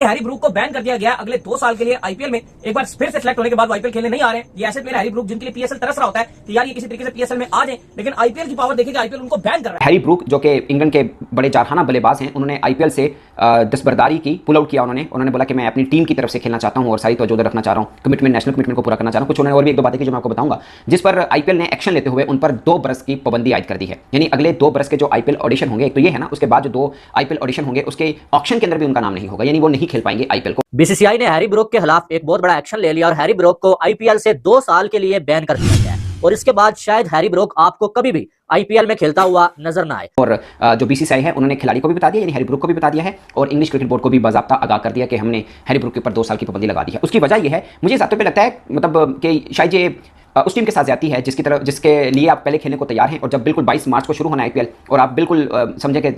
Harry Brook को ban कर दिया गया अगले 2 साल के लिए आईपीएल में। एक बार फिर से सिलेक्ट होने के बाद आईपीएल खेलने नहीं आ रहे हैं। ये ऐसे प्लेयर हैरी ब्रूक जिनके लिए पीएसएल तरस रहा होता है कि यार ये किसी तरीके से पीएसएल में आ जाए, लेकिन आईपीएल की पावर देखिए आईपीएल उनको बैन कर रहा है। हैरी ब्रूक जो कि इंग्लैंड के बड़े कारखाना बल्लेबाज हैं, उन्होंने आईपीएल से दस्तबरदारी की, पुल आउट किया। उन्होंने बोला कि मैं अपनी टीम की तरफ से खेलना चाहता हूं और सारी तवज्जो रखना चाह रहा हूं, कमिटमेंट, नेशनल कमिटमेंट को पूरा करना चाह रहा हूं। कुछ उन्होंने और भी 1-2 बातें की जो मैं आपको बताऊंगा, जिस पर आईपीएल ने एक्शन लेते हुए उन पर 2 बरस की पाबंदी आयद कर दी है। यानी अगले 2 बरस के जो आईपीएल ऑडिशन होंगे, एक तो ये है ना, उसके बाद जो 2 आईपीएल ऑडिशन होंगे उसके ऑक्शन के अंदर भी उनका नाम नहीं होगा, यानी वो नहीं खेल पाएंगे आईपीएल को। बीसीसीआई ने हैरी ब्रूक के खिलाफ एक बहुत बड़ा एक्शन ले लिया और हैरी ब्रूक को आईपीएल से 2 साल के लिए बैन कर दिया गया है और इसके बाद शायद हैरी ब्रूक आपको कभी भी आईपीएल में खेलता हुआ नजर ना आए। और जो बीसीसीआई है उन्होंने खिलाड़ी को भी बता दिया, यानी हैरी ब्रूक को भी बता दिया है, और इंग्लिश क्रिकेट बोर्ड को भी बाज़ाब्ता आगाह कर दिया कि हमने हैरी ब्रूक के ऊपर 2 साल की पाबंदी लगा दी है। उसकी वजह यह है, मुझे ज़ाती पे लगता है मतलब कि शायद ये उस टीम के साथ जाती है जिसके लिए आप पहले खेलने को तैयार हैं, और जब बिल्कुल 22 मार्च को शुरू होना है आईपीएल और आप बिल्कुल समझे कि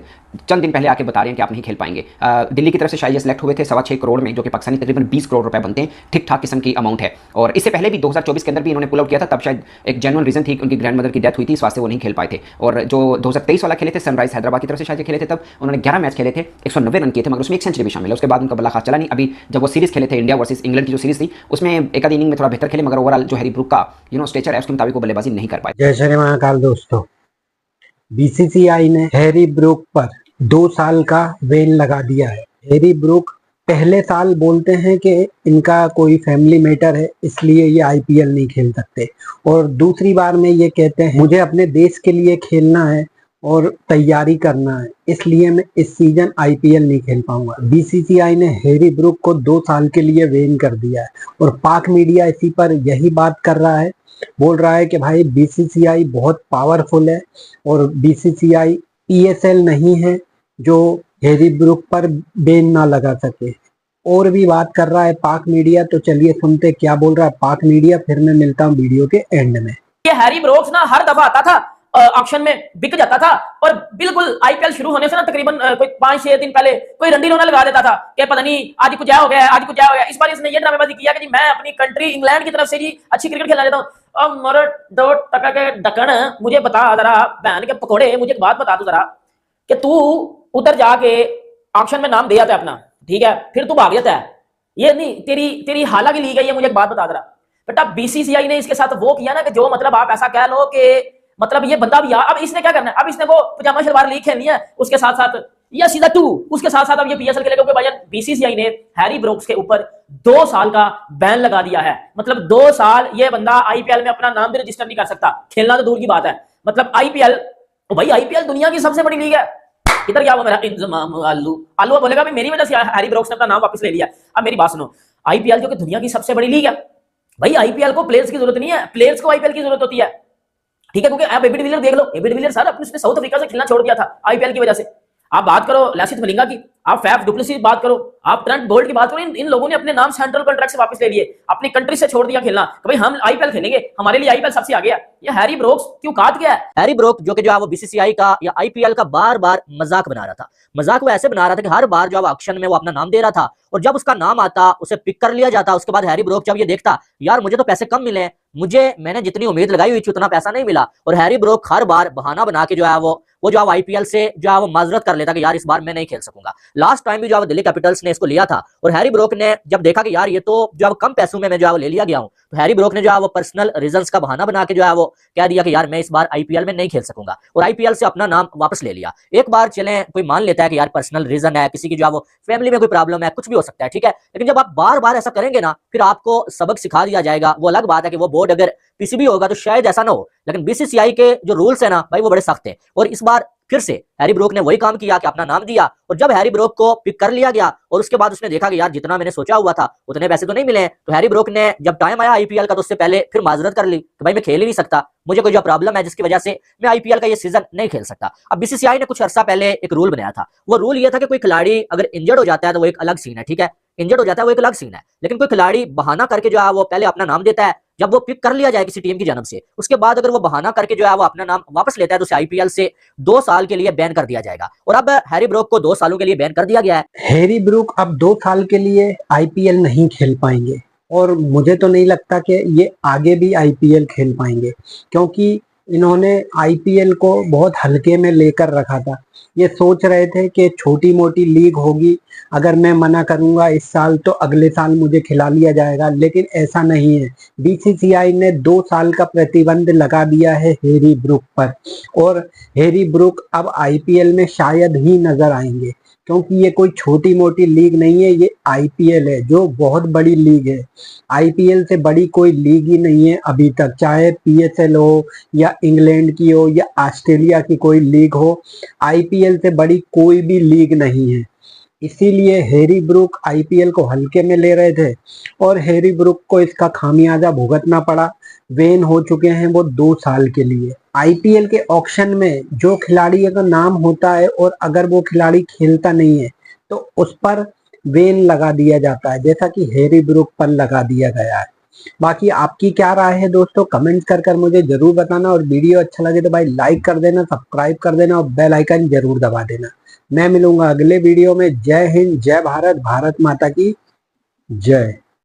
चंद दिन पहले आके बता रहे हैं कि आप नहीं खेल पाएंगे। दिल्ली की तरफ से शायद ये सिलेक्ट हुए थे 6.25 करोड़ में, जो कि पाकिस्तानी तकरीबन 20 करोड़ रुपए बनते हैं, ठीक ठाक किस्म की अमाउंट है। और इससे पहले भी 2024 के अंदर भी इन्होंने पुल आउट किया था, तब शायद एक जेन्युइन रीजन थी, उनकी ग्रैंड मदर की डेथ हुई थी, इस वास्ते वो नहीं खेल पाए थे। और जो 2023 वाला खेले थे सनराइज हैदराबाद की तरफ से शायद खेले थे, तब उन्होंने 11 मैच खेले थे, 190 रन किए थे, मगर उसमें एक सेंचुरी भी शामिल है। उसके बाद उनका बल्ला खास चला नहीं। अभी जब वो सीरीज खेले थे इंडिया वर्सेस इंग्लैंड की जो सीरीज थी, उसमें एक आधी इनिंग में थोड़ा बेहतर खेले, मगर ओवरऑल जो हैरी ब्रूक का स्टेचर है उसके मुताबिक वो बल्लेबाजी नहीं कर पाए। जय श्री महाकाल दोस्तों, बीसीसीआई ने हैरी ब्रूक पर 2 साल का बैन लगा दिया है। हैरी ब्रूक पहले साल बोलते हैं कि इनका कोई फैमिली मैटर है इसलिए ये आईपीएल नहीं खेल सकते, और दूसरी बार में ये कहते हैं मुझे अपने देश के लिए खेलना है और तैयारी करना है, इसलिए मैं इस सीजन आईपीएल नहीं खेल पाऊंगा। बीसीसीआई ने हैरी ब्रूक को 2 साल के लिए बैन कर दिया है और पाक मीडिया इसी पर यही बात कर रहा है, बोल रहा है कि भाई बीसीसीआई बहुत पावरफुल है और बीसीसीआई पीएसएल नहीं है जो हैरी ब्रूक पर बैन ना लगा सके। और भी बात कर रहा है पाक मीडिया, तो चलिए सुनते क्या बोल रहा है पाक मीडिया, फिर मैं मिलता हूँ वीडियो के एंड में। ये हैरी ब्रूक्स ना हर दफा आता था, ऑक्शन में बिक जाता था, और बिल्कुल आईपीएल शुरू होने से ना तकरीबन कोई 5-6 दिन पहले कोई रंडी रोना लगा देता था कि पता नहीं आज कुछ हो गया है, आज कुछ हो गया। इस बार इसने ये ड्रामेबाजी किया कि जी मैं अपनी कंट्री इंग्लैंड की तरफ से जी अच्छी क्रिकेट खेलना चाहता हूँ। अब मोर 2 टका के ढक्कन मुझे बता जरा, बहन के पकौड़े, मुझे एक बात बता दो जरा कि तू उधर जाके ऑक्शन में नाम दे आता है अपना, ठीक है, फिर तू भाग जाता है, ये नहीं तेरी हालांकि ली गई है। मुझे एक बात बता जरा बेटा, बीसीसीआई ने इसके साथ वो किया ना कि जो मतलब आप ऐसा कह लो कि मतलब ये बंदा भी अब इसने क्या करना है, अब इसने वो पजामा शलवार लीग खेलनी है उसके साथ साथ, या सीधा टू उसके साथ साथ अब ये पीएसएल खेलेगा, क्योंकि भाई बीसीसीआई ने हैरी ब्रूक्स के ऊपर 2 साल का बैन लगा दिया है। मतलब 2 साल ये बंदा आईपीएल में अपना नाम भी रजिस्टर नहीं कर सकता, खेलना तो दूर की बात है। मतलब आईपीएल, भाई आईपीएल दुनिया की सबसे बड़ी लीग है। इधर क्या हुआ मेरा इंतजाम, आलू बोलेगा भाई मेरी वजह से हैरी ब्रूक्स ने अपना नाम वापस ले लिया। अब मेरी बात सुनो, आईपीएल जो कि दुनिया की सबसे बड़ी लीग है, भाई आईपीएल को प्लेयर्स की जरूरत नहीं है, प्लेयर्स को आईपीएल की जरूरत होती है, ठीक है। क्योंकि आप एबी डिविलियर देख लो, एबी डिविलियर सर अपने साउथ अफ्रीका से खेलना छोड़ दिया था आईपीएल की वजह से। आप बात करो लैसिथ मलिंगा की, आप फैफ डुप्लेसी की बात करो, आप ट्रेंट बोल्ट की बात करो, इन लोगों ने अपने नाम सेंट्रल कॉन्ट्रैक्ट से वापस ले लिए, अपनी कंट्री से छोड़ दिया खेलना कि भाई हम आईपीएल खेलेंगे, हमारे लिए आईपीएल सबसे आगे है। ये हैरी ब्रूक्स क्यों काट गया है? हैरी ब्रूक जो कि जो है वो बीसीसीआई का या आईपीएल का बार बार मजाक बना रहा था। मजाक वो ऐसे बना रहा था कि हर बार जब ऑक्शन में वो अपना नाम दे रहा था और जब उसका नाम आता उसे पिक कर लिया जाता, उसके बाद हैरी ब्रूक जब ये देखता यार मुझे तो पैसे कम मिले, मैंने जितनी उम्मीद लगाई हुई थी उतना पैसा नहीं मिला, और हैरी ब्रूक हर बार बहाना बना के जो है वो जो आईपीएल से जो है वो माजरत कर लेता कि यार इस बार मैं नहीं खेल सकूंगा। लास्ट टाइम भी जो है दिल्ली कैपिटल्स ने इसको लिया था और हैरी ब्रूक ने जब देखा कि यार ये तो जो है कम पैसों में मैं जो है वो ले लिया गया हूं, तो हैरी ब्रूक ने जो है वो पर्सनल रीजंस का बहाना बना के जो है वो कह दिया कि यार मैं इस बार आईपीएल में नहीं खेल सकूंगा, और आईपीएल से अपना नाम वापस ले लिया। एक बार चले कोई मान लेता है कि यार पर्सनल रीजन है, किसी की जो है वो फैमिली में कोई प्रॉब्लम है, कुछ भी हो सकता है, ठीक है, लेकिन जब आप बार बार ऐसा करेंगे ना फिर आपको सबक सिखा दिया जाएगा। वो अलग बात है कि वो बोर्ड अगर पीसीबी होगा तो शायद ऐसा ना हो, लेकिन बीसीसीआई के जो रूल्स है ना भाई वो बड़े सख्त है। और इस बार फिर से हैरी ब्रूक ने वही काम किया कि अपना नाम दिया, और जब हैरी ब्रूक को पिक कर लिया गया और उसके बाद उसने देखा कि यार जितना मैंने सोचा हुआ था उतने पैसे तो नहीं मिले, तो हैरी ब्रूक ने जब टाइम आया आईपीएल का तो उससे पहले फिर माजरत कर ली कि भाई मैं खेल ही नहीं सकता, मुझे कोई जो प्रॉब्लम है जिसकी वजह से मैं आईपीएल का ये सीजन नहीं खेल सकता। अब बीसीसीआई ने कुछ अर्सा पहले एक रूल बनाया था, वो रूल ये था कि कोई खिलाड़ी अगर इंजर्ड हो जाता है तो वो एक अलग सीन है, ठीक है, इंजर्ड हो जाता है वो एक अलग सीन है, लेकिन कोई खिलाड़ी बहाना करके जो है वो पहले अपना नाम देता है, जब वो पिक कर लिया जाए किसी टीम की जानब से, उसके बाद अगर वो बहाना करके जो है वो अपना नाम वापस लेता है तो उसे आईपीएल से 2 साल के लिए बैन कर दिया जाएगा। और अब हैरी ब्रूक को 2 सालों के लिए बैन कर दिया गया है। हैरी ब्रूक अब 2 साल के लिए आईपीएल नहीं खेल पाएंगे, और मुझे तो नहीं लगता कि ये आगे भी आईपीएल खेल पाएंगे, क्योंकि इन्होंने आईपीएल को बहुत हल्के में लेकर रखा था। ये सोच रहे थे कि छोटी मोटी लीग होगी, अगर मैं मना करूंगा इस साल तो अगले साल मुझे खिला लिया जाएगा, लेकिन ऐसा नहीं है। बीसीसीआई ने 2 साल का प्रतिबंध लगा दिया है हैरी ब्रूक पर, और हैरी ब्रूक अब आईपीएल में शायद ही नजर आएंगे, क्योंकि ये कोई छोटी मोटी लीग नहीं है, ये आईपीएल है जो बहुत बड़ी लीग है। आईपीएल से बड़ी कोई लीग ही नहीं है अभी तक, चाहे पीएसएल हो या इंग्लैंड की हो या ऑस्ट्रेलिया की कोई लीग हो, आईपीएल से बड़ी कोई भी लीग नहीं है। इसीलिए हैरी ब्रूक आईपीएल को हल्के में ले रहे थे और हैरी ब्रूक को इसका खामियाजा भुगतना पड़ा। वेन हो चुके हैं वो 2 साल के लिए। आईपीएल के ऑक्शन में जो खिलाड़ी का नाम होता है और अगर वो खिलाड़ी खेलता नहीं है तो उस पर वेन लगा दिया जाता है, जैसा कि हैरी ब्रूक पर लगा दिया गया है। बाकी आपकी क्या राय है दोस्तों, कमेंट कर मुझे जरूर बताना, और वीडियो अच्छा लगे तो भाई लाइक कर देना, सब्सक्राइब कर देना और बेल आइकन जरूर दबा देना। मैं मिलूंगा अगले वीडियो में। जय हिंद, जय भारत, भारत माता की जय।